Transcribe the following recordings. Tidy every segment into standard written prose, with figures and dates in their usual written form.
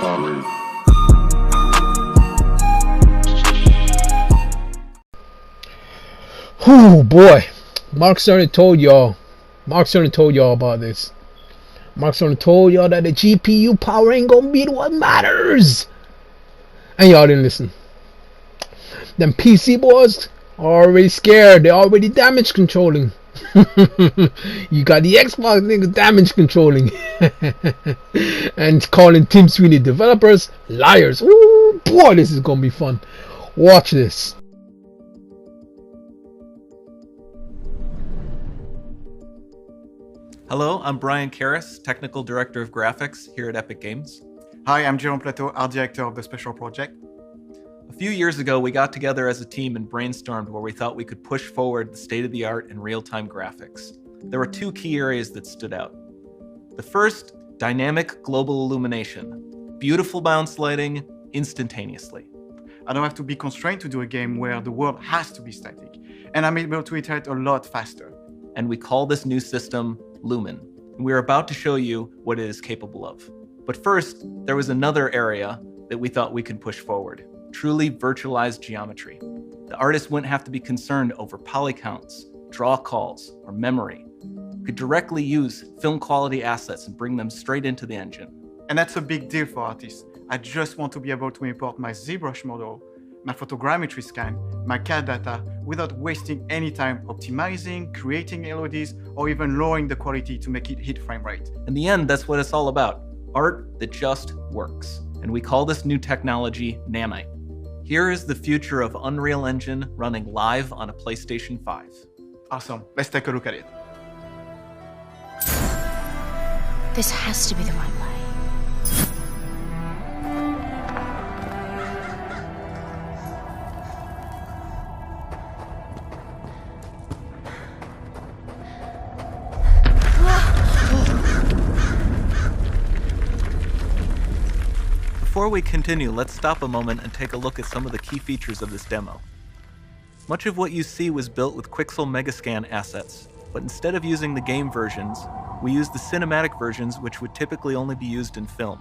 Oh boy, Mark Cerny told y'all about this. Mark Cerny told y'all that the GPU power ain't gonna be what matters, and y'all didn't listen. Them PC boys are already scared. They're already damage controlling. You got the Xbox niggas damage controlling and calling Tim Sweeney developers liars. Ooh, boy, this is gonna be fun. Watch this. Hello, I'm Brian Karras, Technical Director of Graphics here at Epic Games. Hi, I'm Jerome Plateau, Art Director of the Special Project. A few years ago, we got together as a team and brainstormed where we thought we could push forward the state-of-the-art in real-time graphics. There were two key areas that stood out. The first, dynamic global illumination. Beautiful bounce lighting, instantaneously. I don't have to be constrained to do a game where the world has to be static, and I'm able to iterate a lot faster. And we call this new system Lumen. And we're about to show you what it is capable of. But first, there was another area that we thought we could push forward. Truly virtualized geometry. The artist wouldn't have to be concerned over poly counts, draw calls, or memory. We could directly use film quality assets and bring them straight into the engine. And that's a big deal for artists. I just want to be able to import my ZBrush model, my photogrammetry scan, my CAD data without wasting any time optimizing, creating LODs, or even lowering the quality to make it hit frame rate. In the end, that's what it's all about. Art that just works. And we call this new technology Nanite. Here is the future of Unreal Engine running live on a PlayStation 5. Awesome, let's take a look at it. This has to be the right way. Before we continue, let's stop a moment and take a look at some of the key features of this demo. Much of what you see was built with Quixel Megascan assets, but instead of using the game versions, we used the cinematic versions, which would typically only be used in film.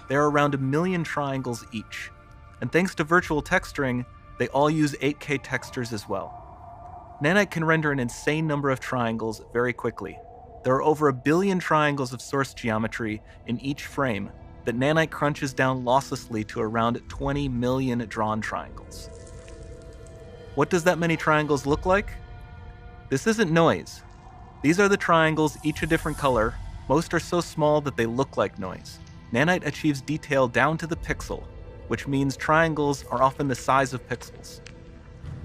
There are around 1 million triangles each, and thanks to virtual texturing, they all use 8K textures as well. Nanite can render an insane number of triangles very quickly. There are over 1 billion triangles of source geometry in each frame that Nanite crunches down losslessly to around 20 million drawn triangles. What does that many triangles look like? This isn't noise. These are the triangles, each a different color. Most are so small that they look like noise. Nanite achieves detail down to the pixel, which means triangles are often the size of pixels.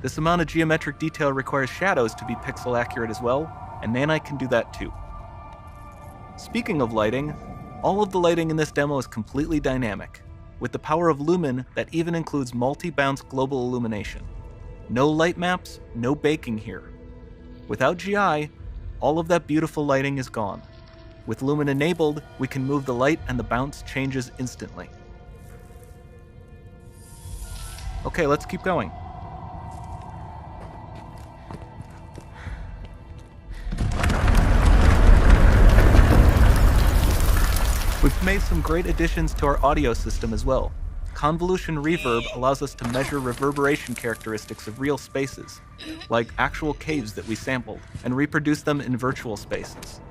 This amount of geometric detail requires shadows to be pixel accurate as well, and Nanite can do that too. Speaking of lighting, all of the lighting in this demo is completely dynamic, with the power of Lumen that even includes multi-bounce global illumination. No light maps, no baking here. Without GI, all of that beautiful lighting is gone. With Lumen enabled, we can move the light and the bounce changes instantly. Okay, let's keep going. We've made some great additions to our audio system as well. Convolution reverb allows us to measure reverberation characteristics of real spaces, like actual caves that we sampled, and reproduce them in virtual spaces.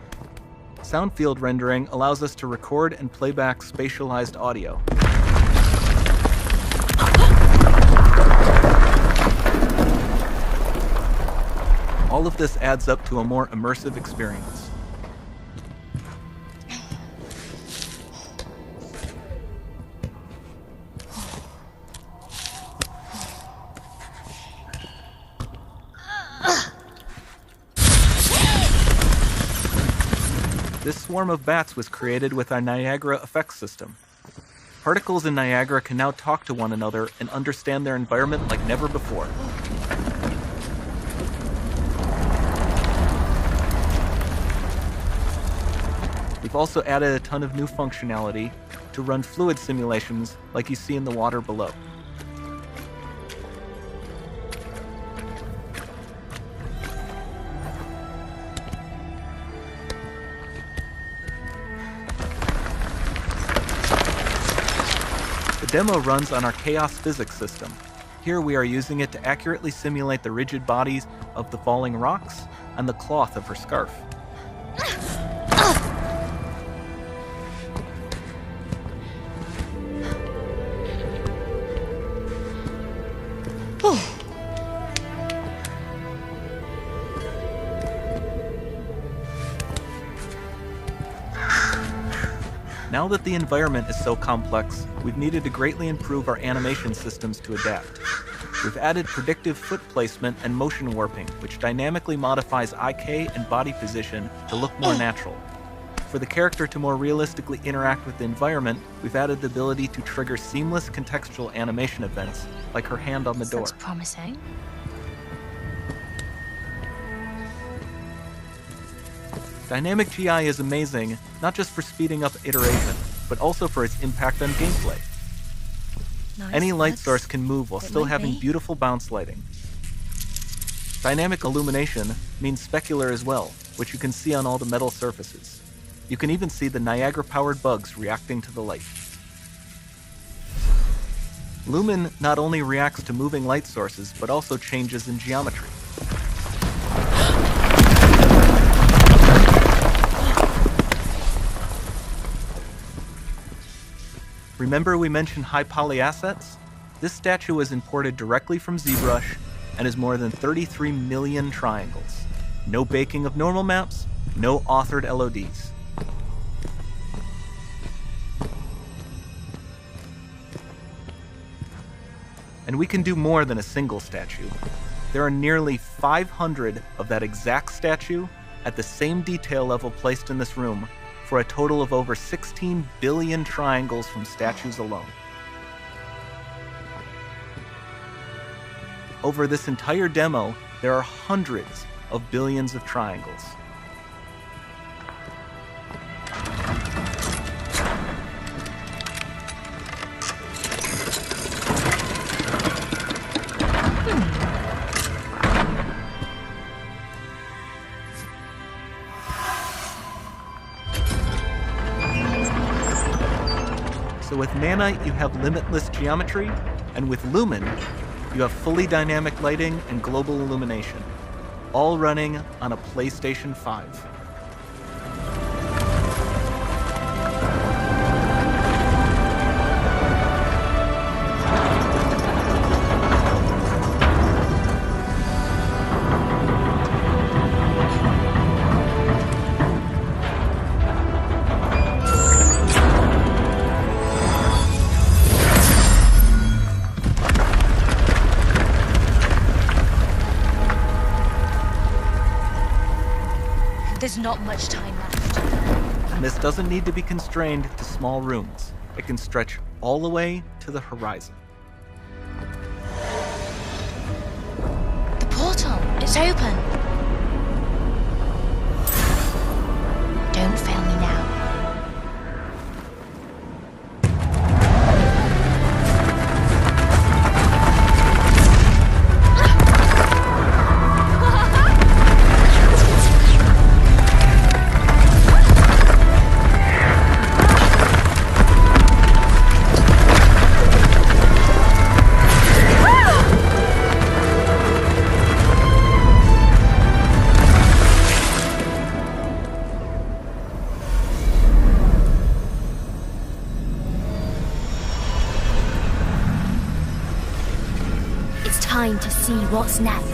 Sound field rendering allows us to record and play back spatialized audio. All of this adds up to a more immersive experience. This swarm of bats was created with our Niagara effects system. Particles in Niagara can now talk to one another and understand their environment like never before. We've also added a ton of new functionality to run fluid simulations like you see in the water below. demo runs on our chaos physics system. Here we are using it to accurately simulate the rigid bodies of the falling rocks and the cloth of her scarf. Now that the environment is so complex, we've needed to greatly improve our animation systems to adapt. We've added predictive foot placement and motion warping, which dynamically modifies IK and body position to look more natural. For the character to more realistically interact with the environment, we've added the ability to trigger seamless contextual animation events, like her hand on the door. Looks promising. Dynamic GI is amazing, not just for speeding up iteration, but also for its impact on gameplay. Nice. Any light source can move while still having beautiful bounce lighting. Dynamic illumination means specular as well, which you can see on all the metal surfaces. You can even see the Niagara-powered bugs reacting to the light. Lumen not only reacts to moving light sources, but also changes in geometry. Remember we mentioned high poly assets? This statue was imported directly from ZBrush and is more than 33 million triangles. No baking of normal maps, no authored LODs. And we can do more than a single statue. There are nearly 500 of that exact statue at the same detail level placed in this room, for a total of over 16 billion triangles from statues alone. Over this entire demo, there are hundreds of billions of triangles. So with Nanite, you have limitless geometry, and with Lumen, you have fully dynamic lighting and global illumination, all running on a PlayStation 5. There's not much time left. And this doesn't need to be constrained to small rooms. It can stretch all the way to the horizon. The portal, it's open. Don't fail me now. Time to see what's next.